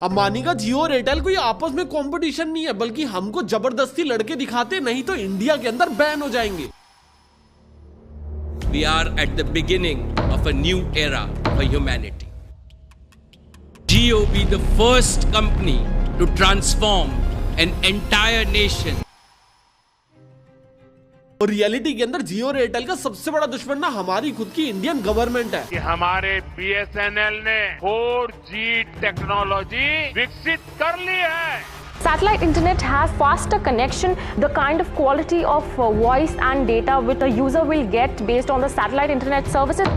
अंबानी का जियो और एयरटेल कोई आपस में कंपटीशन नहीं है, बल्कि हमको जबरदस्ती लड़के दिखाते, नहीं तो इंडिया के अंदर बैन हो जाएंगे। We are at the beginning of a new era for humanity. Jio be the first company to transform an entire nation. और रियलिटी के अंदर जियो और एयरटेल का सबसे बड़ा दुश्मन ना हमारी खुद की इंडियन गवर्नमेंट है कि हमारे BSNL ने 4G टेक्नोलॉजी विकसित कर ली है। Satellite internet has faster connection. The kind of quality of voice and data which a user will get based on the satellite internet services.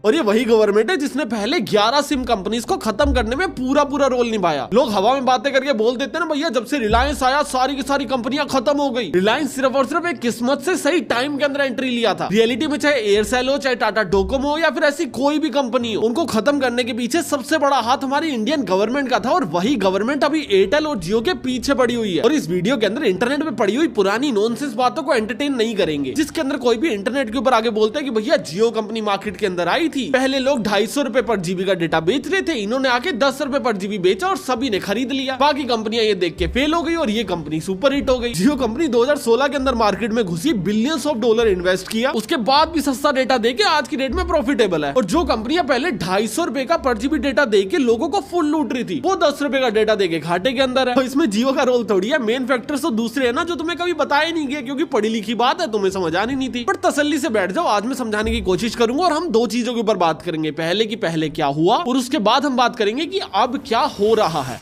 और ये वही गवर्नमेंट है जिसने पहले 11 सिम कंपनीज को खत्म करने में पूरा रोल निभाया। लोग हवा में बातें करके बोल देते हैं ना भैया, जब से रिलायंस आया सारी की सारी कंपनियां खत्म हो गई। रिलायंस सिर्फ और सिर्फ एक किस्मत से सही टाइम के अंदर एंट्री लिया था। रियलिटी में चाहे एयरसेल हो, चाहे टाटा डोकोमो हो, या फिर ऐसी कोई भी कंपनी हो, उनको खत्म करने के पीछे सबसे बड़ा हाथ हमारी इंडियन गवर्नमेंट का था। और वही गवर्नमेंट अभी एयरटेल और जियो के पीछे पड़ी हुई है। और इस वीडियो के अंदर इंटरनेट में पड़ी हुई पुरानी नॉनसेंस बातों को एंटरटेन नहीं करेंगे, जिसके अंदर कोई भी इंटरनेट के ऊपर आगे बोलता है कि भैया जियो कंपनी मार्केट के अंदर आई थी, पहले लोग 250 रुपए पर जीबी का डेटा बेच रहे थे, इन्होंने आके 10 रुपए पर जीबी बेचा और सभी ने खरीद लिया। बाकी कंपनियां ये देख के फेल हो गई और ये कंपनी सुपर हिट हो गई। जियो कंपनी 2016 के अंदर मार्केट में घुसी, बिलियंस ऑफ डॉलर इन्वेस्ट किया, उसके बाद भी सस्ता डेटा देके आज की डेट में प्रॉफिटेबल है। और जो कंपनियां पहले 250 रुपए का पर जीबी डेटा देके लोगों को फुल लूट रही थी, वो 10 रुपए का डेटा देके घाटे के अंदर है। तो इसमें जियो का रोल थोड़ी है, मेन फैक्टर्स तो दूसरे है ना, जो तुम्हें कभी बताए नहीं गए, क्योंकि पढ़ी लिखी बात है, तुम्हें समझ आनी नहीं थी। पर तसल्ली से बैठ जाओ, आज मैं समझाने की कोशिश करूंगा और हम दो चीजों के ऊपर बात करेंगे। पहले की पहले क्या हुआ और उसके बाद हम बात करेंगे कि अब क्या हो रहा है।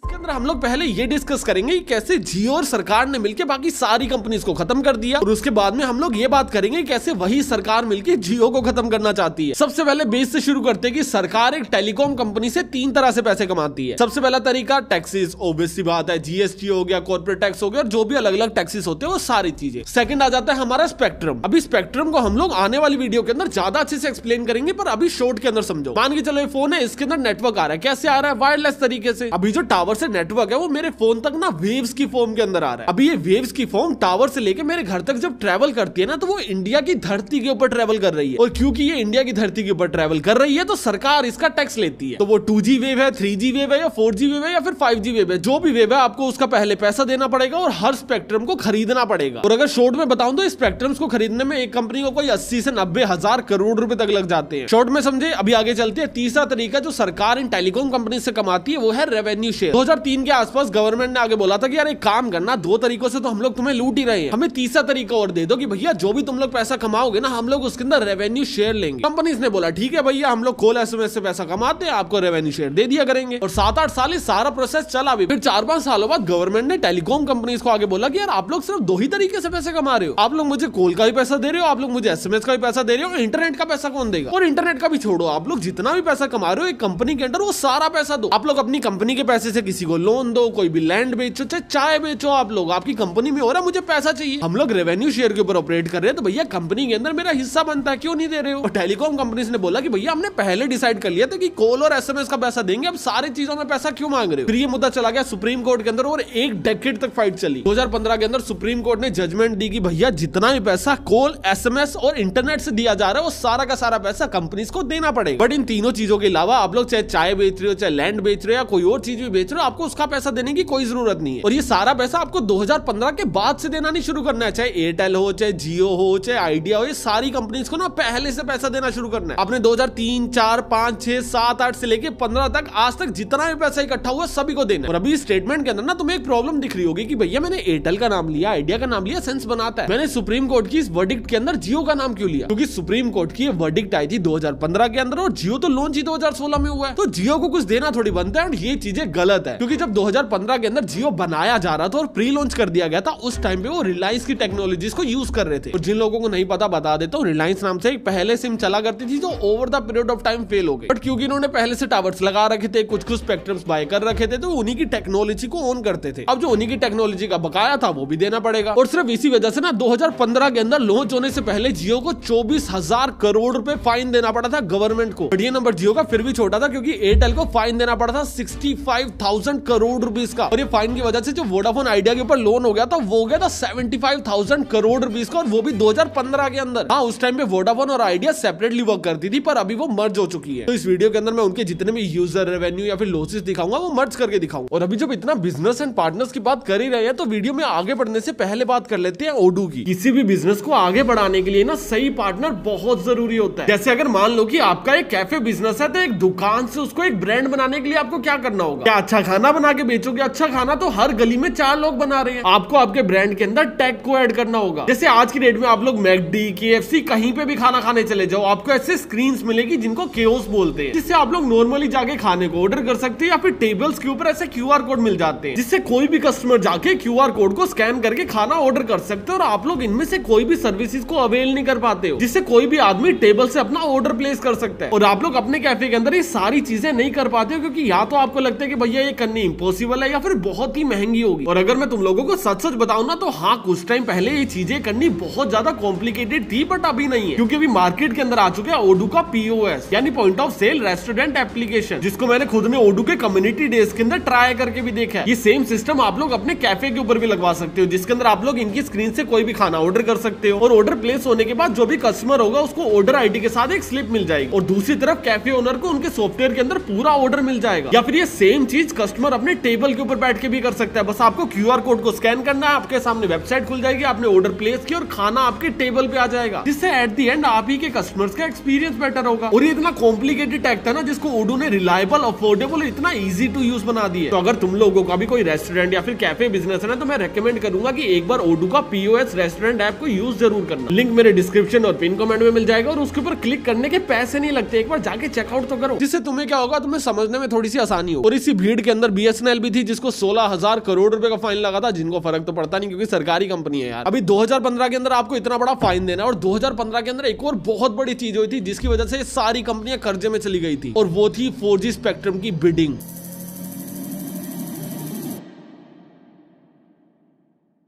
इसके अंदर हम लोग पहले ये डिस्कस करेंगे कि कैसे जियो और सरकार ने मिलकर बाकी सारी कंपनीज को खत्म कर दिया, और उसके बाद में हम लोग ये बात करेंगे कैसे वही सरकार मिलकर जियो को खत्म करना चाहती है। सबसे पहले बेस से शुरू करते हैं कि सरकार एक टेलीकॉम कंपनी से 3 तरह से पैसे कमाती है। सबसे पहला तरीका टैक्सेस, ऑब्वियस सी बात है, जीएसटी हो गया, कॉर्पोरेट टैक्स हो गया, और जो भी अलग अलग टैक्सेस होते हैं वो सारी चीजें। सेकंड आ जाता है हमारा स्पेक्ट्रम। अभी स्पेक्ट्रम को हम लोग आने वाली वीडियो के अंदर ज्यादा अच्छे से एक्सप्लेन करेंगे, पर अभी शॉर्ट के अंदर समझो। मान के चलो ये फोन है, इसके अंदर नेटवर्क आ रहा है, कैसे आ रहा है? वायरलेस तरीके से। अभी जो टावर से नेटवर्क है वो मेरे फोन तक ना वेव्स की फॉर्म के अंदर आ रहा है। अभी ये वेव्स की फॉर्म टावर से लेके मेरे घर तक जब ट्रेवल करती है ना, तो वो इंडिया की धरती के ऊपर ट्रेवल कर रही है। और क्योंकि ये इंडिया की धरती के ऊपर ट्रेवल कर रही है, तो सरकार इसका टैक्स लेती है। तो वो 2G वेव है, 3G वेव है, या 4G वेव है, या फिर 5G वेव है, जो भी वेव है आपको उसका पहले पैसा देना पड़ेगा और हर स्पेक्ट्रम को खरीदना पड़ेगा। और अगर शॉर्ट में बताऊं तो स्पेक्ट्रम्स को खरीदने में एक कंपनी को कोई 80 से 90 हजार करोड़ रुपए तक लग जाते हैं। शॉर्ट में समझे। अभी आगे चलते हैं। तीसरा तरीका जो सरकार इन टेलीकॉम कंपनी से कमाती है वो है रेवेन्यू शेयर। 2003 के आसपास गवर्नमेंट ने आगे बोला था कि यार एक काम करना, 2 तरीकों से तो हम लोग तुम्हें लूट ही रहे हैं, हमें तीसरा तरीका और दे दो कि भैया जो भी तुम लोग पैसा कमाओगे ना, हम लोग उसके अंदर रेवेन्यू शेयर लेंगे। कंपनीज ने बोला ठीक है भैया, हम लोग कॉल एसएमएस से पैसा कमाते हैं, आपको रेवेन्यू शेयर दे दिया करेंगे। और 7-8 साल सारा प्रोसेस चला भी। फिर 4-5 सालों बाद गवर्नमेंट ने टेलीकॉम कंपनीज को आगे बोला कि यार आप लोग सिर्फ 2 ही तरीके से पैसे कमा रहे हो, आप लोग मुझे कॉल का भी पैसा दे रहे हो, आप लोग मुझे एसएमएस का भी पैसा दे रहे हो, इंटरनेट का पैसा कौन देगा? और इंटरनेट का भी छोड़ो, आप लोग जितना भी पैसा कमा रहे हो एक कंपनी के अंदर, वो सारा पैसा दो। आप लोग अपनी कंपनी के पैसे से किसी को लोन दो, कोई भी लैंड बेचो, चाय बेचो, आप लोग आपकी कंपनी में हो रहा, मुझे पैसा चाहिए। हम लोग रेवेन्यू शेयर के ऊपर ऑपरेट कर रहे हैं, तो भैया कंपनी के अंदर मेरा हिस्सा बनता है, क्यों नहीं दे रहे हो? और टेलीकॉम कंपनीज ने बोला कि भैया हमने पहले डिसाइड कर लिया था कि कॉल और एसएमएस का पैसा देंगे, अब सारी चीजों में पैसा क्यों मांग रहे हो? फिर ये मुद्दा चला गया सुप्रीम कोर्ट के अंदर और 1 डेकेड तक फाइट चली। 2015 के अंदर सुप्रीम कोर्ट ने जजमेंट दी कि भैया जितना भी पैसा कॉल, एसएमएस और इंटरनेट से दिया जा रहा है वो सारा का सारा पैसा कंपनीज को देना पड़ेगा। बट इन तीनों चीजों के अलावा आप लोग चाहे चाय बेच रहे हो, चाहे लैंड बेच रहे हो, या कोई और चीज भी बेच रहे हो, आपको उसका पैसा देने की कोई जरूरत नहीं है। और ये सारा पैसा आपको 2015 के बाद से देना नहीं शुरू करना है। चाहे एयरटेल हो, चाहे जियो हो, चाहे आइडिया हो, ये सारी कंपनीज को ना पहले से पैसा देना शुरू करना है। आपने 2003, 4, 5, 6, 7, 8 से लेके 15 तक आज तक जितना भी पैसा इकट्ठा हुआ सभी को देना है। और अभी स्टेटमेंट के अंदर ना तुम्हें एक प्रॉब्लम दिख रही होगी कि भैया मैंने एयरटेल का नाम लिया, आइडिया का नाम लिया, सेंस बनाता है, मैंने सुप्रीम कोर्ट की इस वर्डिक्ट के अंदर जियो का नाम क्यों लिया? क्योंकि सुप्रीम कोर्ट की वर्डिक्ट आई थी 2015 के अंदर और जियो तो लॉन्च ही 2016 में हुआ है, तो जियो को कुछ देना थोड़ी बनता है। और ये चीजें गलत है, क्योंकि जब 2015 के अंदर जियो बनाया जा रहा था और प्री लॉन्च कर दिया गया था, उस टाइम पे वो रिलायंस की टेक्नोलॉजीज को यूज कर रहे थे। और जिन लोगों को नहीं पता बता देता हूं, रिलायंस नाम से एक पहले सिम चला करती थी जो over the period of time fail हो गई। बट क्योंकि इन्होंने पहले से टावर्स लगा रखे थे, कुछ स्पेक्ट्रम्स बाय कर रखे थे, तो उन्हीं की टेक्नोलॉजी को ऑन करते थे। अब जो उन्हीं की टेक्नोलॉजी का बकाया था वो भी देना पड़ेगा। और सिर्फ इसी वजह से ना 2015 के अंदर लॉन्च होने से पहले जियो को 24,000 करोड़ रुपए फाइन देना पड़ा था गवर्नमेंट को। बढ़िया नंबर जियो का फिर भी छोटा था, क्योंकि एयरटेल को फाइन देना पड़ा था $65,000 75,000 करोड़ रुपीस का। और ये फाइन की वजह से जो वोडाफोन आइडिया के ऊपर लोन हो गया था वो हो गया था 75,000 करोड़ रुपीस का, और वो भी 2015 के अंदर। हाँ, उस टाइम पे वोडाफोन और आइडिया सेपरेटली वर्क करती थी, पर अभी वो मर्ज हो चुकी है। तो इस वीडियो के अंदर मैं उनके जितने भी यूजर रेवेन्यू या फिर लॉसेस दिखाऊंगा वो मर्ज करके दिखाऊंगा। और अभी जब इतना बिजनेस एंड पार्टनर्स की बात कर ही रहे हैं तो वीडियो में आगे बढ़ने से पहले बात कर लेते हैं ओडू की। किसी भी बिजनेस को आगे बढ़ाने के लिए ना सही पार्टनर बहुत जरूरी होता है। जैसे अगर मान लो कि आपका एक कैफे बिजनेस है, तो एक दुकान से उसको एक ब्रांड बनाने के लिए आपको क्या करना होगा? क्या अच्छा खाना बना के बेचोगे? अच्छा खाना तो हर गली में 4 लोग बना रहे हैं। आपको आपके ब्रांड के अंदर टैग को ऐड करना होगा। जैसे आज की डेट में आप लोग मैकडी, केएफसी कहीं पे भी खाना खाने चले जाओ, आपको ऐसे स्क्रीन्स मिलेगी जिनको कियोस्क बोलते हैं, जिससे आप लोग नॉर्मली जाके खाने को ऑर्डर कर सकते हैं, या फिर टेबल्स के ऊपर ऐसे क्यूआर कोड मिल जाते हैं, जिससे कोई भी कस्टमर जाके क्यूआर कोड को स्कैन करके खाना ऑर्डर कर सकते हो। और आप लोग इनमें से कोई भी सर्विसेज को अवेल नहीं कर पाते हो, जिससे कोई भी आदमी टेबल से अपना ऑर्डर प्लेस कर सकता है। और आप लोग अपने कैफे के अंदर ये सारी चीजें नहीं कर पाते हो, क्योंकि या तो आपको लगता है कि भैया ये करनी इम्पॉसिबल है, या फिर बहुत ही महंगी होगी। और अगर मैं तुम लोगों को सच सच बताऊं ना, तो हाँ, कुछ टाइम पहले ये चीजें करनी बहुत ज्यादा कॉम्प्लिकेटेड थी, बट अभी नहीं है, क्योंकि अभी मार्केट के अंदर आ चुके हैं ओडू का पीओएस यानी point of sale restaurant application, जिसको मैंने खुद ने ओडू के कम्युनिटी डेज के अंदर ट्राई करके भी देखा है। ये सेम सिस्टम आप लोग अपने कैफे के ऊपर भी लगवा सकते हो, जिसके अंदर आप लोग इनकी स्क्रीन से कोई भी खाना ऑर्डर कर सकते हो, और ऑर्डर प्लेस होने के बाद जो भी कस्टमर होगा उसको ऑर्डर आईडी के साथ एक स्लिप मिल जाएगी, और दूसरी तरफ कैफे ओनर को उनके सॉफ्टवेयर के अंदर पूरा ऑर्डर मिल जाएगा। या फिर ये सेम चीज कस्टमर अपने टेबल के ऊपर बैठ के भी कर सकता है। बस आपको क्यूआर कोड को स्कैन करना है, आपके सामने वेबसाइट खुल जाएगी, आपने ऑर्डर प्लेस किया और खाना आपके टेबल पे आ जाएगा, जिससे एट द एंड आप ही के कस्टमर्स का एक्सपीरियंस बेटर होगा। और ये इतना कॉम्प्लिकेटेड टैग था ना, जिसको ओडू ने रिलायबल, अफोर्डेबल और इतना इजी टू यूज बना दिया। तो अगर तुम लोगों का भी कोई रेस्टोरेंट या फिर कैफे बिजनेस है ना, तो मैं रेकमेंड करूंगा कि एक बार ओडू का पीओएस रेस्टोरेंट ऐप को यूज जरूर करना। लिंक मेरे डिस्क्रिप्शन और पिन कमेंट में मिल जाएगा, और उसके ऊपर क्लिक करने के पैसे नहीं लगते, एक बार जाके चेकआउट तो करो, जिससे तुम्हें क्या होगा, तुम्हें समझने में थोड़ी सी आसानी हो। और इसी भीड़ के अंदर बीएसएनएल भी थी, जिसको 16,000 करोड़ रुपए का फाइन लगा था, जिनको फर्क तो पड़ता नहीं क्योंकि सरकारी कंपनी है यार। अभी 2015 के अंदर आपको इतना बड़ा फाइन देना, और 2015 के अंदर एक और बहुत बड़ी चीज हुई थी, जिसकी वजह से सारी कंपनियां कर्जे में चली गई थी, और वो थी 4G स्पेक्ट्रम की बिडिंग।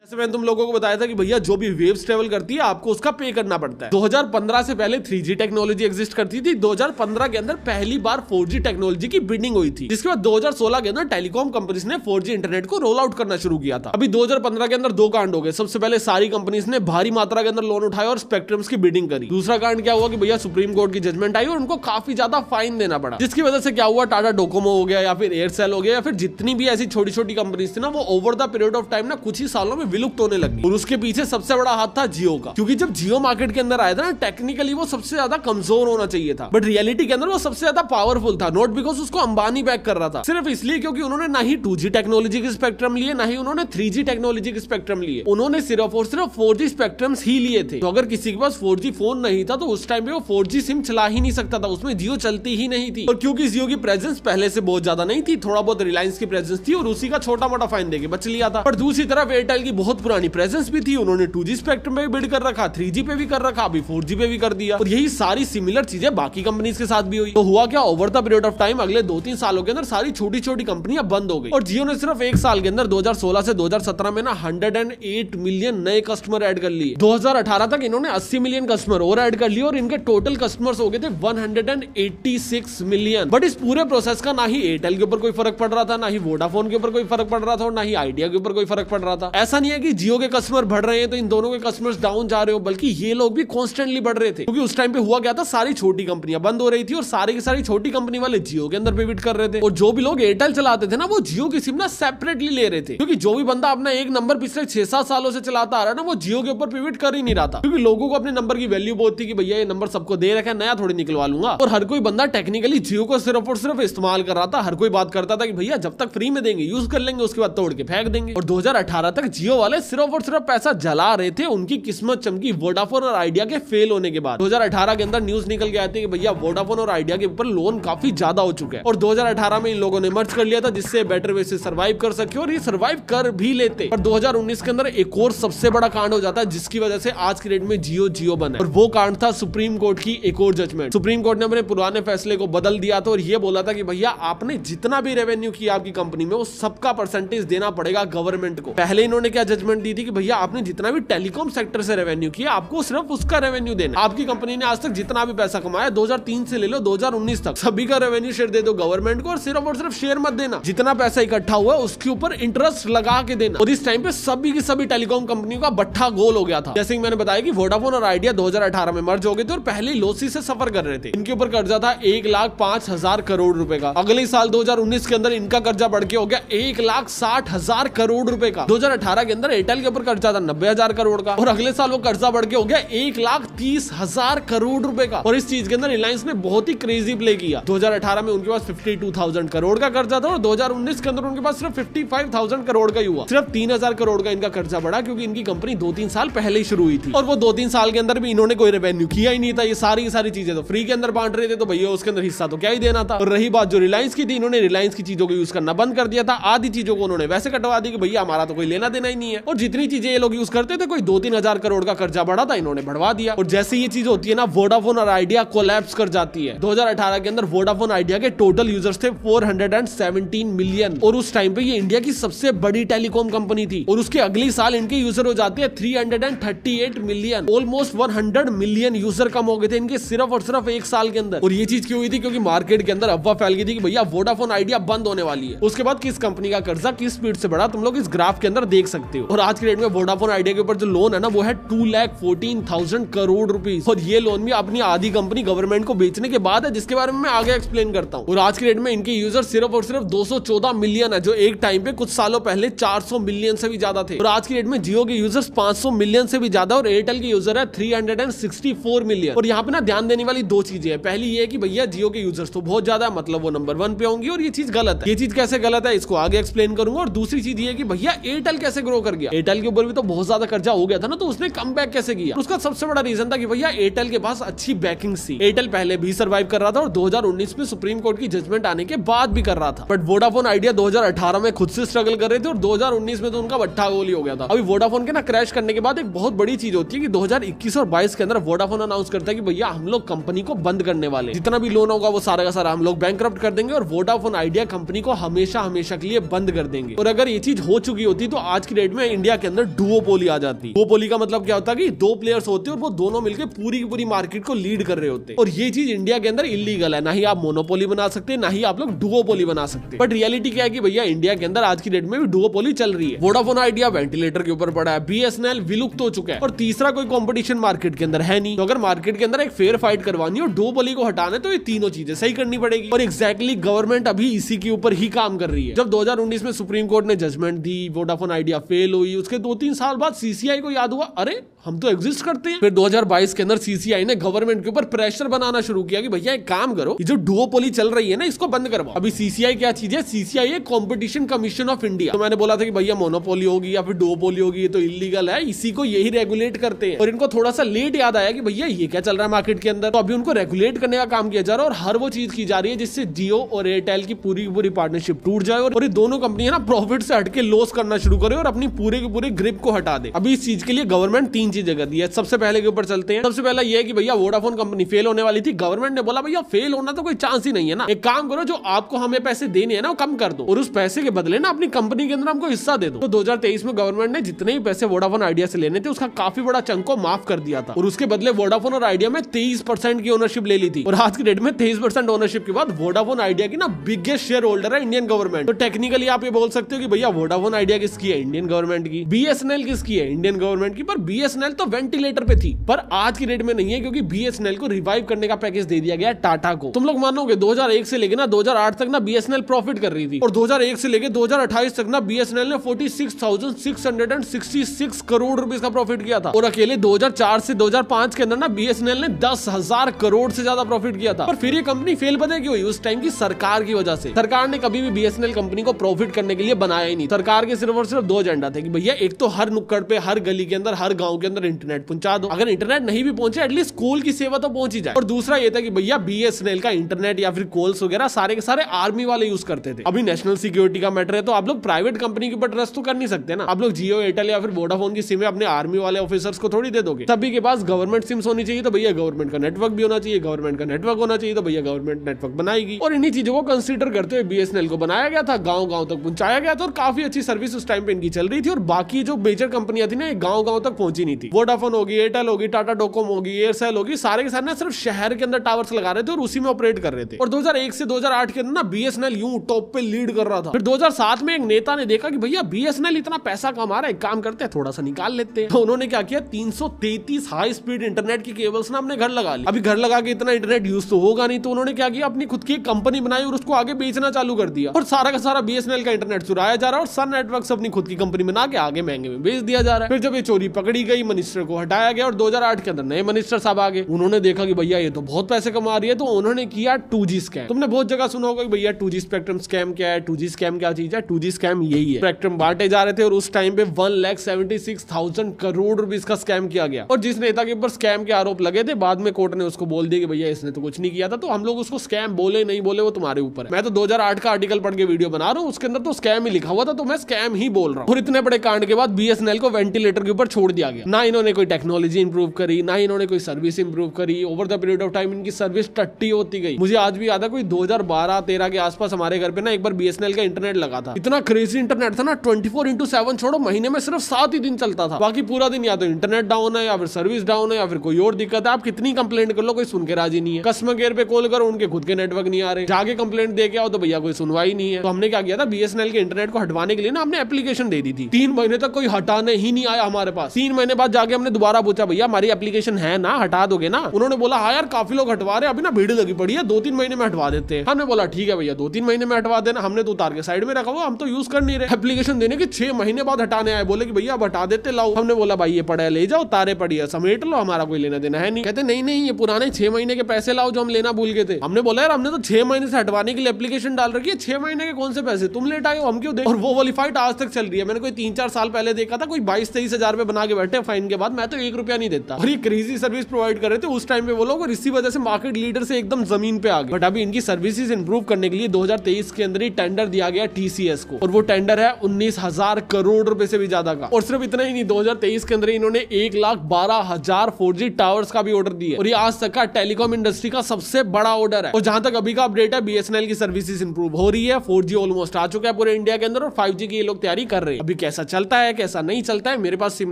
जैसे मैंने तुम लोगों को बताया था कि भैया जो भी वेव्स ट्रेवल करती है आपको उसका पे करना पड़ता है। 2015 से पहले 3G टेक्नोलॉजी एग्जिस्ट करती थी। 2015 के अंदर पहली बार 4G टेक्नोलॉजी की बिडिंग हुई थी, जिसके बाद 2016 के अंदर टेलीकॉम कंपनीज ने 4G इंटरनेट को रोल आउट करना शुरू किया था। अभी 2015 के अंदर 2 कांड हो गए। सबसे पहले सारी कंपनीज ने भारी मात्रा के अंदर लोन उठाया और स्पेक्ट्रम्स की बिडिंग करी। दूसरा कांड क्या हुआ कि भैया सुप्रीम कोर्ट की जजमेंट आई और उनको काफी ज्यादा फाइन देना पड़ा, जिसकी वजह से क्या हुआ, टाटा डोकोमो हो गया या फिर एयरसेल हो गया या फिर जितनी भी ऐसी छोटी छोटी कंपनीज थी ना, वो over the period of time ना कुछ ही सालों में विलुप्त होने लगी। उसके पीछे सबसे बड़ा हाथ था जियो का, क्योंकि जब जियो मार्केट के अंदर आया था ना, टेक्निकली वो सबसे ज्यादा कमजोर होना चाहिए था, बट रियलिटी के अंदर वो सबसे ज्यादा पावरफुल था। नॉट बिकॉज उसको अंबानी बैक कर रहा था, सिर्फ इसलिए क्योंकि उन्होंने ना ही 2G टेक्नोलॉजी के स्पेक्ट्रम लिए, ना ही उन्होंने 3G टेक्नोलॉजी के स्पेक्ट्रम लिए। उन्होंने सिर्फ और सिर्फ 4G स्पेक्ट्रम्स ही लिए थे। तो अगर किसी के पास 4G फोन नहीं था तो उस टाइम पे वो 4G सिम चला ही नहीं सकता था, उसमें जियो चलती ही नहीं थी। और क्योंकि जियो की प्रेजेंस पहले से बहुत ज्यादा नहीं थी, थोड़ा बहुत रिलायंस की प्रेजेंस थी और उसी का छोटा मोटा फाइन देके बच लिया था। पर दूसरी तरफ एयरटेल की बहुत पुरानी प्रेजेंस भी थी, उन्होंने 2G स्पेक्ट्रम पे भी बिड कर रखा, 3G पे भी कर रखा, अभी 4G पे भी कर दिया। और यही सारी सिमिलर चीजें बाकी कंपनीज के साथ भी हुई। तो हुआ क्या, over the period of time अगले 2-3 सालों के अंदर सारी छोटी छोटी कंपनियां बंद हो गई, और जियो ने सिर्फ एक साल के अंदर 2016 से 2017 में ना 108 मिलियन नए कस्टमर ऐड कर लिए। 2018 तक इन्होंने 80 मिलियन कस्टमर और ऐड कर लिए, और इनके टोटल कस्टमर्स हो गए थे 186 मिलियन। बट इस पूरे प्रोसेस का ना ही एयरटेल के ऊपर कोई फर्क पड़ रहा था, ना ही वोडाफोन के ऊपर कोई फर्क पड़ रहा था, और ना ही आइडिया के ऊपर कोई फर्क पड़ रहा था। ऐसा नहीं है कि जियो के कस्टमर बढ़ रहे हैं तो इन दोनों के कस्टमर्स डाउन जा रहे हो, बल्कि ये लोग भी कॉन्स्टेंटली बढ़ रहे थे, क्योंकि उस टाइम पे हुआ क्या था, सारी छोटी कंपनियां बंद हो रही थी और सारी की सारी छोटी कंपनी वाले जियो के अंदर पिवट कर रहे थे। और जो भी लोग एयरटेल चलाते थे ना, वो जियो की सिम ना सेपरेटली ले रहे थे, क्योंकि जो भी बंदा अपना एक नंबर पिछले 6-7 सालों से चलाता आ रहा है ना, वो जियो के ऊपर पिवट कर ही नहीं रहा था, क्योंकि लोगों को अपने नंबर की वैल्यू बहुत थी कि भैया ये नंबर सबको दे रखा है, नया थोड़ी निकलवा लूंगा। और हर कोई बंदा टेक्निकली जियो को सिर्फ और सिर्फ इस्तेमाल कर रहा था। हर कोई बात करता था कि भैया जब तक फ्री में देंगे यूज कर लेंगे, उसके बाद तोड़ के फेंक देंगे। और 2018 तक जियो वाले सिर्फ और सिर्फ पैसा जला रहे थे। उनकी किस्मत चमकी वोडाफोन और आइडिया के फेल होने के बाद। 2018 के अंदर न्यूज निकल के आती है कि भैया वोडाफोन और आइडिया के ऊपर लोन काफी ज्यादा हो चुका है, और 2018 में इन लोगों ने मर्ज कर लिया था, जिससे बेटर वे से सर्वाइव कर सके, और ये सर्वाइव कर भी लेते। और 2019 के अंदर एक और सबसे बड़ा कांड हो जाता है, जिसकी वजह से आज की डेट में जियो बना, और वो कांड था सुप्रीम कोर्ट की एक और जजमेंट। सुप्रीम कोर्ट ने अपने पुराने फैसले को बदल दिया था और ये बोला था कि भैया आपने जितना भी रेवेन्यू किया आपकी कंपनी में, वो सबका परसेंटेज देना पड़ेगा गवर्नमेंट को। पहले इन्होंने क्या जजमेंट जजमेंट दी थी कि भैया आपने जितना भी टेलीकॉम सेक्टर से रेवेन्यू किया आपको सिर्फ उसका रेवेन्यू देना। आपकी कंपनी ने आज तक जितना भी पैसा कमाया 2003 से ले लो 2019 तक सभी का रेवेन्यू शेयर दे दो गवर्नमेंट को, और सिर्फ शेयर मत देना, जितना पैसा इकट्ठा हुआ उसके ऊपर इंटरेस्ट लगा के देना। और इस टाइम पे सभी की सभी टेलीकॉम कंपनियों का बट्ठा गोल हो गया था। जैसे कि मैंने बताया कि वोडाफोन और आइडिया 2018 में मर्ज हो गए थे और पहले लॉसेस से सफर कर रहे थे। इनके ऊपर कर्जा था 1,05,000 करोड़ रुपए का। अगले साल 2019 के अंदर इनका कर्जा बढ़ के हो गया 1,60,000 करोड़ रुपए का। 2018 के अंदर एयरटेल के ऊपर कर्जा था 90,000 करोड़ का, और अगले साल वो कर्जा बढ़ के हो गया 1,30,000 करोड़ रुपए का। और इस चीज के अंदर रिलायंस ने बहुत ही क्रेजी प्ले किया। 2018 में उनके पास 52,000 करोड़ का कर्जा था और 2019 के अंदर उनके पास सिर्फ 55,000 करोड़ का ही हुआ। सिर्फ 3,000 करोड़ का इनका कर्जा बढ़ा क्योंकि इनकी कंपनी 2-3 साल पहले ही शुरू हुई थी, और वो 2-3 साल के अंदर भी इन्होंने कोई रेवेन्यू किया ही नहीं था। ये सारी चीजें तो फ्री के अंदर बांट रहे थे, तो भैया उसके अंदर हिस्सा तो क्या ही देना था। और रही बात जो रिलायंस की थी, इन्होंने रिलायंस की चीजों को यूज करना बंद कर दिया था। आधी चीजों को उन्होंने वैसे कटवा दी कि भैया हमारा तो कोई लेना देना ही नहीं है। और जितनी चीजें ये लोग यूज करते थे, कोई 2-3 हजार करोड़ का कर्जा बढ़ा था, इन्होंने बढ़वा दिया। और जैसे ये चीज होती है ना, वोडाफोन और आइडिया कोलैप्स कर जाती है। 2018 के अंदर वोडाफोन आइडिया के टोटल यूजर्स थे 417 मिलियन, और उस टाइम पे ये इंडिया की सबसे बड़ी टेलीकॉम कंपनी थी। और उसके अगले साल इनके यूजर हो जाते हैं 338 मिलियन। ऑलमोस्ट 100 मिलियन यूजर कम हो गए थे इनके सिर्फ और सिर्फ एक साल के अंदर। और ये चीज क्यों हुई थी? क्योंकि मार्केट के अंदर अफवाह फैल गई थी कि भैया वोडाफोन आइडिया बंद होने वाली है। उसके बाद किस कंपनी का कर्जा किस स्पीड से बढ़ा तुम लोग इस ग्राफ के अंदर देख सकते हो। और आज के डेट में वोडाफोन आइडिया के ऊपर जो लोन है ना, वो है 2,14,000 करोड़ रुपीज। और ये लोन भी अपनी आधी कंपनी गवर्नमेंट को बेचने के बाद है, जिसके बारे में मैं आगे एक्सप्लेन करता हूँ। और आज के डेट में इनके यूजर सिर्फ और सिर्फ 214 मिलियन है, जो एक टाइम पे कुछ सालों पहले 400 मिलियन से भी ज्यादा थे। और आज की डेट में जियो के यूजर्स 500 मिलियन से भी ज्यादा, और एयरटेल के यूजर है 364 मिलियन। और यहाँ पे ना ध्यान देने वाली दो चीजें हैं। पहली ये है कि भैया जियो के यूजर्स तो बहुत ज्यादा है, मतलब वो नंबर 1 पे होंगी, और ये चीज गलत है। ये चीज कैसे गलत है इसको आगे एक्सप्लेन करूंगा। और दूसरी चीज ये है कि भैया एयरटेल कैसे ग्रो कर गया। एयरटेल के ऊपर भी तो बहुत ज्यादा कर्जा हो गया था ना, तो उसने कमबैक कैसे किया। उसका सबसे बड़ा रीजन था कि भैया एयरटेल के पास अच्छी बैकिंग थी। एयरटेल पहले भी सर्वाइव कर रहा था और 2019 में सुप्रीम कोर्ट की जजमेंट आने के बाद भी कर रहा था। बट वोडाफोन आइडिया 2018 में खुद से स्ट्रगल कर रहे थे और 2019 में तो उनका बट्टा गोली हो गया था। अभी वोडाफोन के ना क्रैश करने के बाद एक बहुत बड़ी चीज होती है कि 2021 और 22 के अंदर वोडाफोन अनाउंस करता है कि भैया हम लोग कंपनी को बंद करने वाले, जितना भी लोन होगा वो सारा का सारा हम लोग बैंकरप्ट कर देंगे और वोडाफोन आइडिया कंपनी को हमेशा हमेशा के लिए बंद कर देंगे। और अगर ये चीज हो चुकी होती तो आज की डेट में इंडिया के अंदर डुओपोली आ जाती। डुओपोली का मतलब क्या होता है कि 2 प्लेयर्स होते और वो दोनों मिलकर पूरी की पूरी मार्केट को लीड कर रहे होते। और ये चीज इंडिया के अंदर इलीगल है, ना ही आप मोनोपोली बना सकते, ना ही आप लोग डुओपोली बना सकते। बट रियलिटी क्या है कि भैया इंडिया के अंदर आज की डेट में भी डुओपोली चल रही है। वोडाफोन आइडिया वेंटिलेटर के ऊपर पड़ा है, बीएसएनएल विलुप्त हो चुका है, और तीसरा कोई कंपटीशन मार्केट के अंदर है नहीं। तो अगर मार्केट के अंदर एक फेयर फाइट करवानी हो, डुओपोली को हटाना, तो ये तीनों चीजें सही करनी पड़ेगी। और एग्जैक्टली गवर्नमेंट अभी इसी के ऊपर ही काम कर रही है। जब 2019 में सुप्रीम कोर्ट ने जजमेंट दी, वोडाफोन आइडिया फेल हुई, उसके 2-3 साल बाद सीसीआई को याद हुआ अरे हम तो एग्जिस्ट करते हैं। फिर 2022 के अंदर सीसीआई ने गवर्नमेंट के ऊपर प्रेशर बनाना शुरू किया कि भैया एक काम करो, ये जो डुओपोली चल रही है ना इसको बंद करवाओ। अभी सीसीआई क्या चीज है? सीसीआई है कंपटीशन कमीशन ऑफ इंडिया। तो मैंने बोला था कि भैया मोनोपोली होगी या फिर डुओपोली होगी, ये तो इलीगल है, इसी को यही रेगुलेट करते हैं। और इनको थोड़ा सा लेट याद आया कि भैया ये क्या चल रहा है मार्केट के अंदर, तो अभी उनको रेगुलेट करने का काम किया जा रहा है। और हर वो चीज की जा रही है जिससे जियो और एयरटेल की पूरी पार्टनरशिप टूट जाए और ये दोनों कंपनियां ना प्रॉफिट से हटके लॉस करना शुरू करे और अपनी पूरे के पूरे ग्रिप को हटा दे। अभी इस चीज के लिए गवर्नमेंट 3 चीजें कर दी है। सबसे पहले के ऊपर चलते हैं। सबसे पहला ये है कि भैया वोडाफोन कंपनी फेल होने वाली थी, गवर्नमेंट ने बोला भैया फेल होना तो कोई चांस ही नहीं है ना, एक काम करो जो आपको हमें पैसे देने हैं ना वो कम कर दो और उस पैसे के बदले ना अपनी कंपनी के अंदर हमको हिस्सा दे दो। तो 2023 में गवर्नमेंट ने जितने ही पैसे वोडाफोन आइडिया से लेने थे उसका काफी बड़ा चंक को माफ कर दिया था और उसके बदले वोडाफोन और आइडिया में 23% की ओनरशिप ले ली थी। और आज की डेट में 23% ओनरशिप के बाद वोडाफोन आइडिया की ना बिगेस्ट शेयर होल्डर है इंडियन गवर्नमेंट। तो टेक्निकली आप ये बोल सकते हो कि भैया वोडाफोन आइडिया किसकी है? इंडियन गवर्नमेंट की। बीएसएनएल किसकी है? इंडियन गवर्नमेंट की। पर बीएसएनएल तो वेंटिलेटर पे थी, पर आज की डेट में नहीं है क्योंकि बीएसएनएल को रिवाइव करने का पैकेज दे दिया गया टाटा को। तुम लोग मानोगे 2001 से लेके ना 2008 तक ना बीएसएनएल प्रॉफिट कर रही थी और 2001 से लेके 2028 तक ना बीएसएनएल ने 46,666 करोड़ रुपए का प्रॉफिट किया था। और अकेले 2004 से 2005 के अंदर ना बीएसएनएल ने 10,000 करोड़ से ज्यादा प्रॉफिट किया था। पर फिर ये कंपनी फेल पता है क्यों हुई? उस टाइम की सरकार की वजह से। सरकार ने कभी भी बीएसएनएल कंपनी को प्रॉफिट करने के लिए बनाया ही नहीं। सरकार के सिर्फ और सिर्फ 2 एजेंडा थे कि भैया एक तो हर नुक्कड़ पे, हर गली के अंदर, हर गांव के अंदर इंटरनेट पहुंचा दो। अगर इंटरनेट नहीं भी पहुंचे एटलीस्ट कॉल की सेवा तो पहुंच ही जाए। और दूसरा ये था कि भैया बीएसएनएल का इंटरनेट या फिर कॉल्स वगैरह सारे के सारे आर्मी वाले यूज करते थे। अभी नेशनल सिक्योरिटी का मैटर है तो आप लोग प्राइवेट कंपनी के ऊपर ट्रस्ट तो कर नहीं सकते ना। आप लोग जियो, एयरटेल या फिर वोडाफोन की सिम अपने आर्मी वाले ऑफिसर्स को थोड़ी दे दोगे। सभी के पास गवर्नमेंट सिम्स होनी चाहिए तो भैया गवर्नमेंट का नेटवर्क भी होना चाहिए। गवर्नमेंट का नेटवर्क होना चाहिए तो भैया गवर्नमेंट नेटवर्क बनाएगी। और इन्हीं चीजों को कंसीडर करते हुए बीएसएनएल को बनाया गया था, गांव गांव तक पहुंचाया गया था और काफी अच्छी सर्विस उस टाइम पे इनकी चल रही थी। और बाकी जो मेजर कंपनियां थी ना गांव तक पहुंची नहीं थी। वोडाफोन होगी, एयरटेल होगी, टाटा डोकोमो होगी, एयरसेल होगी, सारे के सारे ना सिर्फ शहर के अंदर टावर्स लगा रहे थे और उसी में ऑपरेट कर रहे थे। और 2001 से 2008 के अंदर ना बीएसएनएल यूं टॉप पे लीड कर रहा था। फिर 2007 में एक नेता ने देखा कि भैया बीएसएनएल इतना पैसा कमा रहा है, काम करते हैं थोड़ा सा निकाल लेते हैं। तो उन्होंने क्या किया, 333 हाई स्पीड इंटरनेट की केबल्स ना अपने घर लगा ली। अभी घर लगा के इतना इंटरनेट यूज तो होगा नहीं, तो उन्होंने क्या किया, अपनी खुद की एक कंपनी बनाई और उसको आगे बेचना चालू कर दिया। और सारा का सारा बीएसएनएल का इंटरनेट चुराया जा रहा है और सन नेटवर्क से अपनी खुद की कंपनी बना के आगे महंगे में बेच दिया जा रहा है। फिर जब ये चोरी पकड़ी गई, मिनिस्टर को हटाया गया और 2008 के अंदर नए मिनिस्टर साहब आ गए। उन्होंने देखा कि भैया ये तो बहुत पैसे कमा रही है, तो उन्होंने किया 2G स्कैम। तुमने बहुत जगह सुना होगा कि भैया 2G स्पेक्ट्रम स्कैम क्या है, 2G स्कैम क्या चीज है। 2G स्कैम यही है, स्पेक्ट्रम बांटे जा रहे थे और उस टाइम पे 1,76,000 करोड़ रुपीस का स्कैम किया गया। और जिस नेता के ऊपर स्कैम के आरोप लगे थे, बाद में कोर्ट ने उसको बोल दिया कि भैया इसने तो कुछ नहीं किया था। तो हम लोग उसको स्कैम बोले नहीं बोले वो तुम्हारे ऊपर है। मैं तो 2008 का आर्टिकल पढ़ के वीडियो बना रहा हूँ, उसके अंदर तो स्कैम ही लिखा हुआ था, तो मैं स्कैम ही बोल रहा हूँ। और इतने बड़े कांड के बाद बीएसएनएल को वेंटिलेटर के ऊपर छोड़ दिया गया। ना इन्होंने कोई टेक्नोलॉजी इंप्रूव करी, ना इन्होंने कोई सर्विस इंप्रूव करी। Over the period of time इनकी सर्विस टट्टी होती गई। मुझे आज भी याद है, कोई 2012-13 के आसपास हमारे घर पे ना एक बार बीएसएनएल का इंटरनेट लगा था। इतना क्रेजी इंटरनेट था ना, 24/7 छोड़ो, महीने में सिर्फ 7 ही दिन चलता था। बाकी पूरा दिन या तो इंटरनेट डाउन है, या फिर सर्विस डाउन है, या फिर कोई और दिक्कत है। आप कितनी कंप्लेंट कर लो, कोई सुन के राजी नहीं है। कस्टमर केयर पे कॉल करो, उनके खुद के नेटवर्क नहीं आ रहे। जाके कंप्लेंट दे के आओ तो भैया कोई सुनवाई नहीं है। तो हमने क्या किया था, बीएसएनएल के इंटरनेट को हटवाने के लिए ना हमने एप्लीकेशन दे दी थी। 3 महीने तक कोई हटाने ही नहीं आया हमारे पास। 3 महीने बाद जाके हमने दोबारा पूछा, भैया हमारी एप्लीकेशन है ना, हटा दोगे ना। उन्होंने बोला हाँ यार काफी लोग हटवा रहे हैं, अभी ना भीड़ लगी पड़ी है, 2-3 महीने में हटवा देते हैं। हमने बोला ठीक है भैया 2-3 महीने में हटवा देना। हमने तो उतार के साइड में रखा हुआ, हम तो यूज कर नहीं रहे। एप्लीकेशन देने के 6 महीने बाद हटाने आए, बोले कि भैया अब हटा देते लाओ। हमने बोला भाई ये पड़ा ले जाओ, तारे पड़ी है समेट लो, हमारा कोई लेना देना है नहीं। कहते नहीं ये पुराने 6 महीने के पैसे लाओ जो हम लेना भूल गए थे। हमने बोला यार हमने तो 6 महीने से हटवाने के लिए एप्लीकेशन डाल रखी है, 6 महीने के कौन से पैसे तुम लेट आए हो, हम क्यों दे। और वो वाली फाइट आज तक चल रही है। मैंने कोई 3-4 साल पहले देखा था, कोई 22-23 हजार रुपए बना के बैठे फाइन के बाद, मैं तो 1 रुपया नहीं देता। और ये क्रेजी सर्विस प्रोवाइड कर रहे थे उस टाइम पे वो लोग, और इसी वजह से मार्केट लीडर से एकदम जमीन पे आ गए। बट अभी इनकी सर्विसेज इंप्रूव करने के लिए 2023 के अंदर ही टेंडर दिया गया टीसीएस को, और वो टेंडर है 19,000 करोड़ रुपए से भी ज्यादा का। और सिर्फ इतना ही नहीं, 2023 के अंदर इन्होंने 1,12,000 4G टावर्स का भी ऑर्डर दिया, और ये आज तक का टेलीकॉम इंडस्ट्री का सबसे बड़ा ऑर्डर है। और जहां तक अभी का अपडेट है, बीएसएनएल की सर्विसेज इंप्रूव हो रही है, 4G ऑलमोस्ट आ चुका है पूरे इंडिया के अंदर, और 5G की ये लोग तैयारी कर रहे हैं। अभी कैसा चलता है कैसा नहीं चलता है, मेरे पास सिम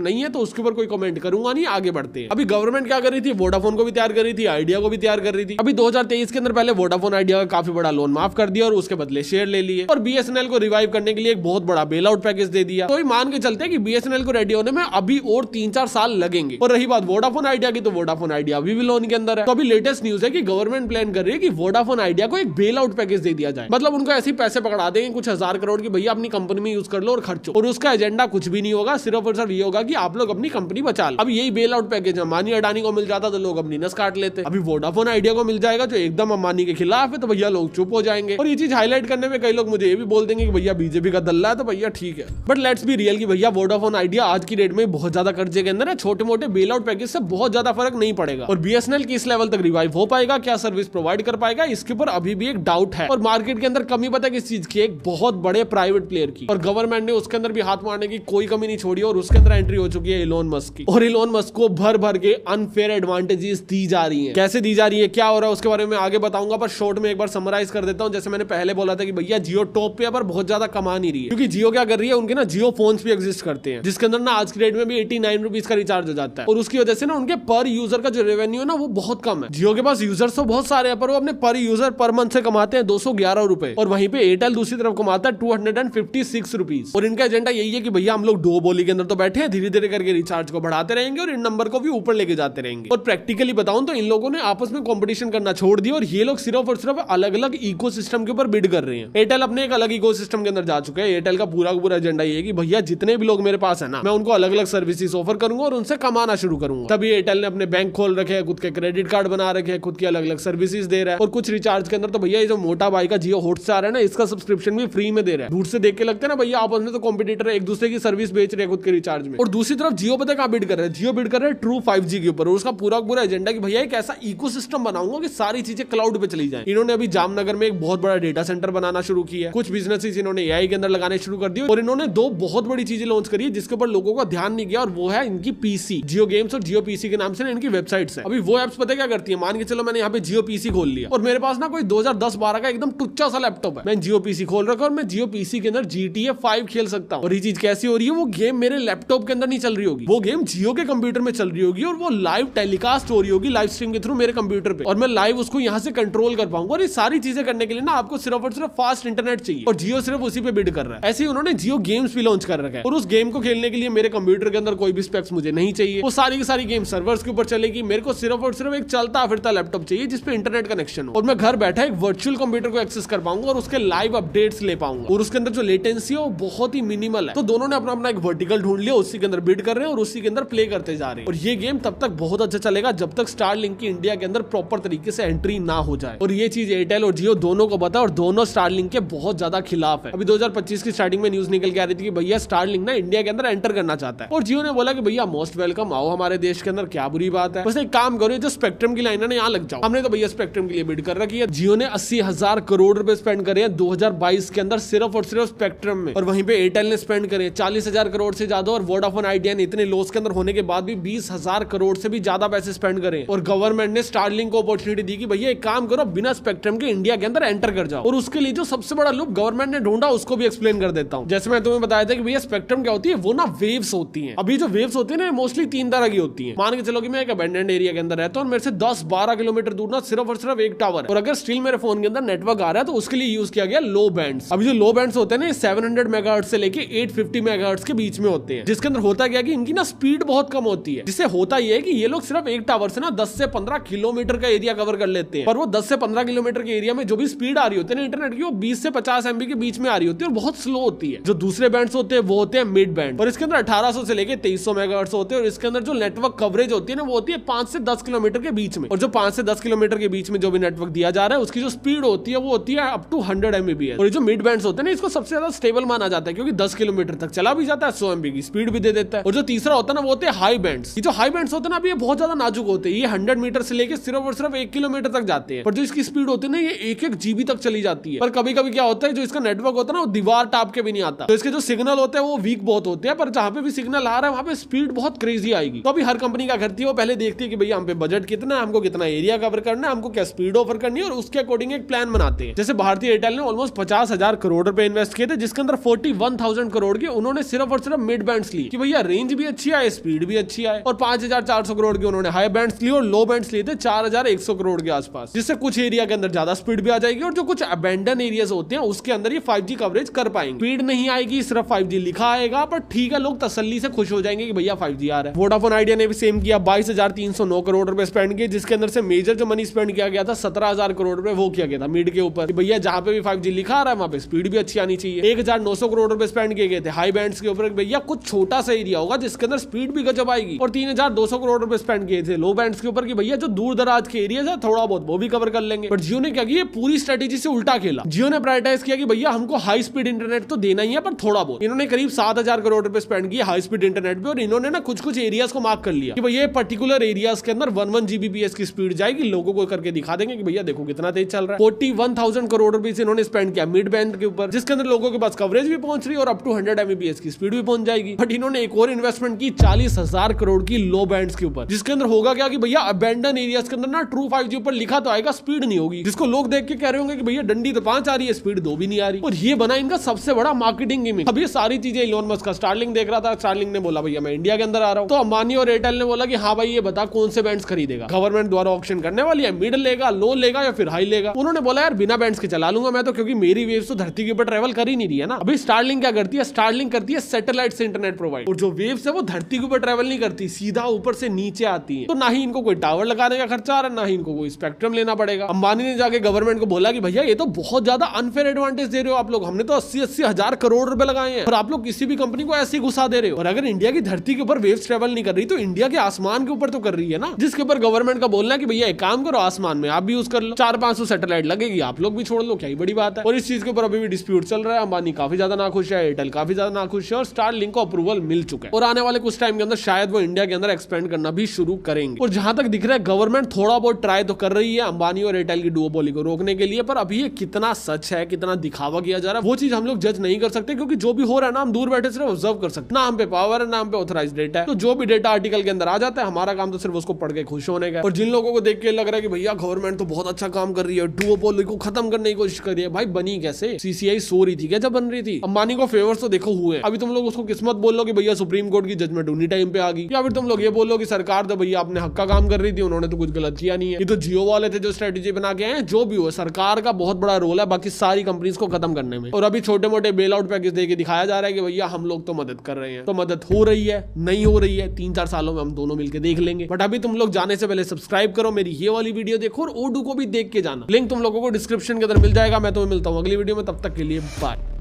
नहीं है तो उसके ऊपर कोई कमेंट करूंगा नहीं। आगे बढ़ते हैं। अभी गवर्नमेंट क्या कर रही थी, वोडाफोन को भी तैयार कर रही थी, आइडिया को भी तैयार कर रही थी। अभी 2023 के अंदर पहले वोडाफोन आइडिया का काफी बड़ा लोन माफ कर दिया और उसके बदले शेयर ले लिए, और बीएसएनएल को रिवाइव करने के लिए एक बहुत बड़ा बेल आउट पैकेज दे दिया। तो मान के चलते हैं कि बीएसएनएल को रेडी होने में अभी और 3-4 साल लगेंगे। और रही बात वोडाफोन आइडिया की, तो वोडाफोन आइडिया अभी भी लोन के अंदर है। तो अभी लेटेस्ट न्यूज है कि गवर्नमेंट प्लान कर रही है कि वोडाफोन आइडिया को एक बेल आउट पैकेज दे दिया जाए। मतलब उनको ऐसे पैसे पकड़ा देंगे कुछ 1000 करोड़ की, भैया अपनी कंपनी में यूज कर लो और खर्चो। और उसका एजेंडा कुछ भी नहीं होगा, सिर्फ और सिर्फ ये होगा कि आप लोग अपनी कंपनी बचा लो। अब यही bail out package Ambani Adani को मिल जाता तो लोग अपनी नस काट लेते। अभी वोडाफोन आइडिया को मिल जाएगा जो एकदम अंबानी के खिलाफ है, तो भैया लोग चुप हो जाएंगे। और ये चीज हाईलाइट करने में कई लोग मुझे ये भी बोल देंगे कि भैया बीजेपी का दल्ला है, तो भैया ठीक है। बट लेट्स बी रियल कि भैया वोडाफोन आइडिया आज की डेट में बहुत ज्यादा कर्जे के अंदर है, छोटे मोटे बेल आउट पैकेज से बहुत ज्यादा फर्क नहीं पड़ेगा। और बीएसएनएल की इस लेवल तक रिवाइव हो पाएगा, क्या सर्विस प्रोवाइड कर पाएगा, इसके ऊपर अभी भी एक डाउट है। और मार्केट के अंदर कमी पता है किस चीज की, एक बहुत बड़े प्राइवेट प्लेयर की, और गवर्नमेंट ने उसके अंदर भी हाथ मारने की कोई कमी नहीं छोड़ी, और उसके अंदर एंट्री हो चुकी है इलोन मस्क की। और इलोन मस्क को भर भर के अनफेयर एडवांटेजेस दी जा रही है। कैसे दी जा रही है, क्या हो रहा है, उसके बारे में आगे बताऊंगा, पर शॉर्ट में एक बार समराइज कर देता हूं। जैसे मैंने पहले बोला था कि भैया जियो टॉप पे है पर बहुत ज्यादा कमा नहीं रही है, क्योंकि जियो क्या कर रही है, उनके ना जियो फोन्स भी एग्जिस्ट करते हैं, जिसके अंदर ना आज की डेट में भी 89 रुपीज का रिचार्ज हो जाता है। और उसकी वजह से ना उनके पर यूजर का जो रेवेन्यू है ना वो बहुत कम है। जियो के पास यूजर्स तो बहुत सारे हैं, पर वो अपने पर यूजर पर मंथ से कमाते हैं 211 रुपए, और वहीं पे एयरटेल दूसरी तरफ कमाता है 256 रुपीज। और इनका एजेंडा यही है कि भैया हम लोग दो बोली के अंदर तो बैठे हैं, धीरे धीरे करके रिचार्ज को बढ़ाते रहेंगे और इन नंबर को भी ऊपर लेके जाते रहेंगे। और प्रैक्टिकली बताऊं तो इन लोगों ने आपस में कंपटीशन करना छोड़ दिया, और ये लोग सिर्फ और सिर्फ अलग अलग इकोसिस्टम के ऊपर बिड कर रहे हैं। एयरटेल अपने एक अलग इकोसिस्टम के अंदर जा चुका है। एयरटेल का पूरा एजेंडा ये है कि भैया जितने भी लोग मेरे पास है ना, मैं उनको अलग अलग सर्विसेज ऑफर करूंगा और उनसे कमाना शुरू करूंगा। तभी एयरटेल ने अपने बैंक खोल रखे हैं, खुद के क्रेडिट कार्ड बना रखे हैं, खुद की अलग अलग सर्विसेज दे रहा है। और कुछ रिचार्ज के अंदर तो भैया ये जो मोटा भाई का जियो हॉटस्टार है ना, इसका सब्सक्रिप्शन भी फ्री में दे रहा है। दूर से देख के लगता है ना भैया आपस में तो कॉम्पिटिटर है, एक दूसरे की सर्विस बेच रहे हैं खुद के रिचार्ज में। और दूसरी तरफ जियो पता कहां बिड कर रहा है, जियो बिड कर रहा है ट्रू 5G के ऊपर। और उसका पूरा एजेंडा कि भैया एक ऐसा इकोसिस्टम बनाऊंगा कि सारी चीजें क्लाउड पे चली जाए। इन्होंने अभी जामनगर में एक बहुत बड़ा डेटा सेंटर बनाना शुरू किया है, कुछ बिजनेसेस इन्होंने एआई के अंदर लगाने शुरू कर दिए, और इन्होंने दो बहुत बड़ी चीजें लॉन्च करी है जिसके ऊपर लोगों का ध्यान नहीं गया, और वो है इनकी पीसी जियो गेम्स और जियो पीसी के नाम से इनकी वेबसाइट्स है। अभी वो एप्स पता क्या करती है, मान के चलो मैंने यहाँ पे जियो पीसी खोल लिया और मेरे पास ना कोई 2010-12 का एकदम टुच्चा सा लैपटॉप है, मैं जियो पीसी खोल रखा और मैं जियो पीसी के अंदर GTA 5 खेल सकता हूँ। और ये चीज कैसी हो रही है, वो गेम मेरे लैपटॉप के अंदर नहीं चल रही होगी, वो गेम जियो के कंप्यूटर में चल रही होगी और वो लाइव टेलीकास्ट हो रही होगी लाइव स्ट्रीम के थ्रू मेरे कंप्यूटर पे, और मैं लाइव उसको यहाँ से कंट्रोल कर पाऊंगा। और ये सारी चीजें करने के लिए ना आपको सिर्फ और सिर्फ फास्ट इंटरनेट चाहिए, और जियो सिर्फ उसी पे बिड कर रहा है। ऐसे ही उन्होंने जियो गेम्स भी लॉन्च कर रखा है, और उस गेम को खेलने के लिए मेरे कंप्यूटर के अंदर कोई भी स्पेक्स मुझे नहीं चाहिए, वो सारी की सारी गेम सर्वर्स के ऊपर चलेगी। मेरे को सिर्फ और सिर्फ एक चलता फिरता लैपटॉप चाहिए जिसपे इंटरनेट कनेक्शन हो, और मैं घर बैठा एक वर्चुअल कंप्यूटर को एक्सेस कर पाऊंगा और उसके लाइव अपडेट्स ले पाऊंगा, और उसके अंदर जो लेटेंसी है वो बहुत ही मिनिमल है। तो दोनों ने अपना अपना एक वर्टिकल ढूंढ लिया, उसी के अंदर बिड कर रहे हैं और उसी के अंदर प्ले करते जा रहे हैं। और ये गेम तब तक बहुत अच्छा चलेगा जब तक स्टारलिंक की इंडिया के अंदर प्रॉपर तरीके से एंट्री ना हो जाए, और ये चीज एयरटेल और जियो दोनों को पता है, और दोनों स्टारलिंक के बहुत ज्यादा खिलाफ है। अभी 2025 की स्टार्टिंग में न्यूज निकल के आ रही थी कि भैया स्टारलिंक ना इंडिया के अंदर एंटर करना चाहता है, और जियो ने बोला कि भैया मोस्ट वेलकम, आओ हमारे देश के अंदर, क्या बुरी बात है, बस एक काम करो जो स्पेक्ट्रम की लाइन है ना यहाँ लग जाओ। हमने तो भैया स्पेक्ट्रम के लिए बिड कर रखी है। जियो ने 80,000 करोड़ रुपए स्पेंड करे हैं 2022 के अंदर सिर्फ और सिर्फ स्पेक्ट्रम में, और वहीं पे एयरटेल ने स्पेंड करे 40,000 करोड़ से ज्यादा, और वोडाफोन आइडिया ने इतने लॉस के अंदर होने के बाद भी 20,000 करोड़ से भी ज्यादा पैसे स्पेंड करे, और गवर्नमेंट ने स्टारलिंक को अपॉर्चुनिटी दी कि भैया एक काम करो बिना स्पेक्ट्रम के इंडिया के अंदर एंटर कर जाओ। और उसके लिए जो सबसे बड़ा लूप गवर्नमेंट ने ढूंढा उसको भी एक्सप्लेन कर देता हूं। जैसे मैं तुम्हें बताया था कि भैया स्पेक्ट्रम क्या होती है, वो ना वेव्स होती हैं। अभी जो वेव्स होती है ना मोस्टली 3 तरह की होती है। मान के चलो कि मैं एक अबैंडन्ड एरिया के अंदर रहता हूं और मेरे से 10-12 किलोमीटर दूर ना सिर्फ और सिर्फ एक टावर है, और अगर स्टिल मेरे फोन के अंदर नेटवर्क आ रहा है तो उसके लिए यूज किया गया लो बैंड्स। अभी जो लो बैंड्स होते हैं ना 700 मेगाहर्ट्ज से लेके 850 मेगाहर्ट्ज के बीच में होते हैं, जिसके अंदर होता क्या कि इनकी ना स्पीड बहुत कम होती है, जिससे होता यह है कि ये लोग सिर्फ एक टावर से ना 10 से 15 किलोमीटर का एरिया कवर कर लेते हैं, पर वो 10 से 15 किलोमीटर के एरिया में जो भी स्पीड आ रही होती है ना इंटरनेट की, वो 20 से 50 MB के बीच में आ रही होती है और बहुत स्लो होती है। जो दूसरे बैंड्स होते हैं वो होते हैं मिड बैंड, और इसके अंदर 1800 से लेके 2300 मेगाहर्ट्ज होते हैं, और इसके अंदर जो नेटवर्क कवरेज होती है ना वो होती है 5 से 10 किलोमीटर के बीच में, और जो 5 से 10 किलोमीटर के बीच में जो भी नेटवर्क दिया जा रहा है उसकी जो स्पीड होती है वो होती है अप टू 100 Mbps। और ये जो मिड बैंड्स होते हैं ना इसको सबसे ज्यादा स्टेबल माना जाता है, क्योंकि 10 किलोमीटर तक चला भी जाता है, 100 MB की स्पीड भी दे देता है। और जो तीसरा होता है ना वो होते हैं हाई बैंड्स। ये जो हाई बैंड्स होते हैं ना अभी ये बहुत ज्यादा नाजुक होते हैं, ये 100 मीटर से लेके सिर्फ और सिर्फ 1 किलोमीटर तक जाते हैं, पर जो इसकी स्पीड होती है ना ये 1-1 GB तक चली जाती है। पर कभी कभी क्या होता है जो इसका नेटवर्क होता है ना वो दीवार टाप के भी नहीं आता, तो इसके जो सिग्नल होते हैं वो वीक बहुत होते हैं, पर जहां पे भी सिग्नल आ रहा है वहां पे स्पीड बहुत क्रेजी आएगी। तो अभी हर कंपनी क्या करती है वो पहले देखती है कि भैया हम पे बजट कितना है, हमको कितना एरिया कवर करना है, हमको क्या स्पीड ऑफर करनी है, और उसके अकॉर्डिंग एक प्लान बनाते हैं। जैसे भारतीय एयरटेल ने ऑलमोस्ट 50,000 करोड़ रुपए इन्वेस्ट किए थे, जिसके अंदर 41,000 करोड़ के उन्होंने सिर्फ और सिर्फ मिड बैंड्स लिए कि भैया रेंज भी अच्छी आए, स्पीड भी अच्छी आए, और 5,400 करोड़ के उन्होंने हाई बैंड्स लिए, और लो बैंड्स लिए थे 4,100 करोड़ के आसपास, जिससे कुछ एरिया के अंदर ज्यादा स्पीड भी आ जाएगी, और जो कुछ अबैंडन एरियाज होते हैं उसके अंदर ये 5G कवरेज कर पाएंगे। स्पीड नहीं आएगी, सिर्फ 5G लिखा आएगा, पर ठीक है लोग तसल्ली से खुश हो जाएंगे कि भैया 5G आ रहा है। वोडाफोन आइडिया ने भी सेम किया, 22,309 करोड़ रुपए स्पेंड किए, जिसके अंदर से मेजर जो मनी स्पेंड किया गया था 17,000 करोड़ रुपए वो किया गया था मिड के ऊपर, भैया जहां पे भी 5G लिखा आ रहा है वहां पे स्पीड भी अच्छी आनी चाहिए। 1,900 करोड़ रुपए स्पेंड किए गए थे हाई बैंड्स के ऊपर, भैया कुछ छोटा सा एरिया होगा जिसके अंदर स्पीड भी गजब आएगी, और 3,200 करोड़ रुपए स्पेंड किए थे लो बैंड्स के ऊपर कि भैया जो दूर दराज के एरिया है थोड़ा बहुत वो भी कवर कर लेंगे। पर जियो ने क्या किया, पूरी स्ट्रेटेजी से उल्टा खेला। जियो ने प्रायोरिटाइज किया कि भैया हमको हाई स्पीड इंटरनेट तो देना ही है पर थोड़ा बहुत। इन्होंने करीब 7,000 करोड़ रुपए स्पेंड किए हाई स्पीड इंटरनेट पे, और इन्होंने ना कुछ एरियाज को मार्क कर लिया कि भैया पर्टिकुलर एरियाज के अंदर 11 Gbps की स्पीड जाएगी, लोगों को करके दिखा देंगे कि भैया देखो कितना तेज चल रहा है। 41,000 करोड़ रुपए इन्होंने स्पेंड किया मिड बैंड के ऊपर, जिसके अंदर लोगों के पास कवरेज भी पहुंच रही है और अप टू 100 Mbps की स्पीड भी पहुंच जाएगी। बट इन्होंने एक और इन्वेस्टमेंट की 40,000 करोड़ की लो बैंड्स के ऊपर, जिसके अंदर होगा क्या कि भैया अबैंडन एरियाज के अंदर ना ट्रू 5G ऊपर लिखा तो आएगा, स्पीड नहीं होगी, जिसको लोग देख के कह रहे होंगे कि भैया डंडी तो 5 आ रही है, स्पीड 2 भी नहीं आ रही। और ये बना इनका सबसे बड़ा मार्केटिंग गिमिक। अब ये सारी चीजें इलोन मस्क का स्टारलिंक देख रहा था, स्टारलिंक ने बोला भैया मैं इंडिया के अंदर आ रहा हूं, तो अंबानी और एयरटेल ने बोला कि हाँ भाई ये बता कौन से बैंड्स खरीदेगा, गवर्नमेंट द्वारा ऑक्शन करने वाली है, मिड लेगा, लो लेगा या फिर हाई लेगा। उन्होंने बोला यार बिना बैंड्स के चला लूंगा मैं तो, क्योंकि मेरी वेव्स तो धरती के ऊपर ट्रेवल कर ही नहीं रही है ना। अभी स्टारलिंक क्या करती है, स्टारलिंक करती है सैटेलाइट से इंटरनेट प्रोवाइड, और जो वेव्स है वो धरती के ऊपर ट्रेवल नहीं करती, सीधा ऊपर से नीचे आती है, तो ना ही इनको कोई टावर लगाने का खर्चा आ रहा है, ना ही इनको कोई स्पेक्ट्रम लेना पड़ेगा। अंबानी ने जाके गवर्नमेंट को बोला कि भैया ये तो बहुत ज्यादा अनफेयर एडवांटेज दे रहे हो आप लोग, हमने तो 80-80 हजार करोड़ रुपए लगाए हैं और आप लोग किसी भी कंपनी को ऐसे घुसा दे रहे हो। और अगर इंडिया की धरती के ऊपर वेव्स ट्रेवल नहीं कर रही तो इंडिया के आसमान के ऊपर तो कर रही है ना, जिसके ऊपर गवर्नमेंट का बोलना है कि भैया एक काम करो आसमान में आप भी यूज कर लो, 400-500 सैटेलाइट लगेगी आप लोग भी छोड़ लो, क्या ही बड़ी बात है। और इस चीज के ऊपर अभी भी डिस्प्यूट चल रहा है, अंबानी काफी ज्यादा नाखुश है, एयरटेल काफी ज्यादा नाखुश है, और स्टारलिंक को अप्रूवल मिल चुका है, और आने वाले कुछ टाइम के अंदर शायद वो इंडिया के अंदर एक्सपेंड करना भी शुरू करेंगे। और जहां तक दिख रहा है गवर्नमेंट थोड़ा बहुत ट्राई तो कर रही है अंबानी और एयरटेल की डुओपोली को रोकने के लिए, पर अभी ये कितना सच है, कितना दिखावा किया जा रहा है वो चीज हम लोग जज नहीं कर सकते, क्योंकि जो भी हो रहा है ना हम दूर बैठे सिर्फ ऑब्जर्व कर सकते, ना हम पे पावर है ना हम पे ऑथराइज डेटा है, तो जो भी डेटा आर्टिकल के अंदर आ जाता है हमारा काम तो सिर्फ उसको पढ़ के खुश होने का। और जिन लोगों को देख के लग रहा है कि भैया गवर्नमेंट तो बहुत अच्छा काम कर रही है, डुओपोली को खत्म करने की कोशिश कर रही है, भाई बनी कैसे, CCI सो रही थी क्या जब बन रही थी। अंबानी को फेवर्स तो देखो देखो हुए। अभी तुम लोग उसको किस्मत बोल लो कि भैया सुप्रीम कोर्ट की जजमेंट उन्हीं टाइम पे आ गई, या फिर तुम लोग ये बोलो कि सरकार तो भैया अपने हक का काम कर रही थी, उन्होंने तो कुछ गलत किया नहीं है। ये तो जियो वाले थे जो स्ट्रेटेजी बना के आए। जो भी हो, सरकार का बहुत बड़ा रोल है बाकी सारी कंपनीज को खत्म करने में। और अभी छोटे मोटे बेल आउट पैकेज देके दिखाया जा रहा है कि भैया हम लोग तो मदद कर रहे हैं। तो मदद हो रही है नहीं हो रही है 3-4 सालों में हम दोनों मिलकर देख लेंगे। बट अभी तुम लोग जाने से पहले सब्सक्राइब करो, मेरी ये वाली वीडियो देखो और ओडू को भी देख के जाना। लिंक तुम लोगों को डिस्क्रिप्शन के अंदर मिल जाएगा। मैं तुम्हें मिलता हूँ अगली वीडियो में, तब तक के लिए बाय।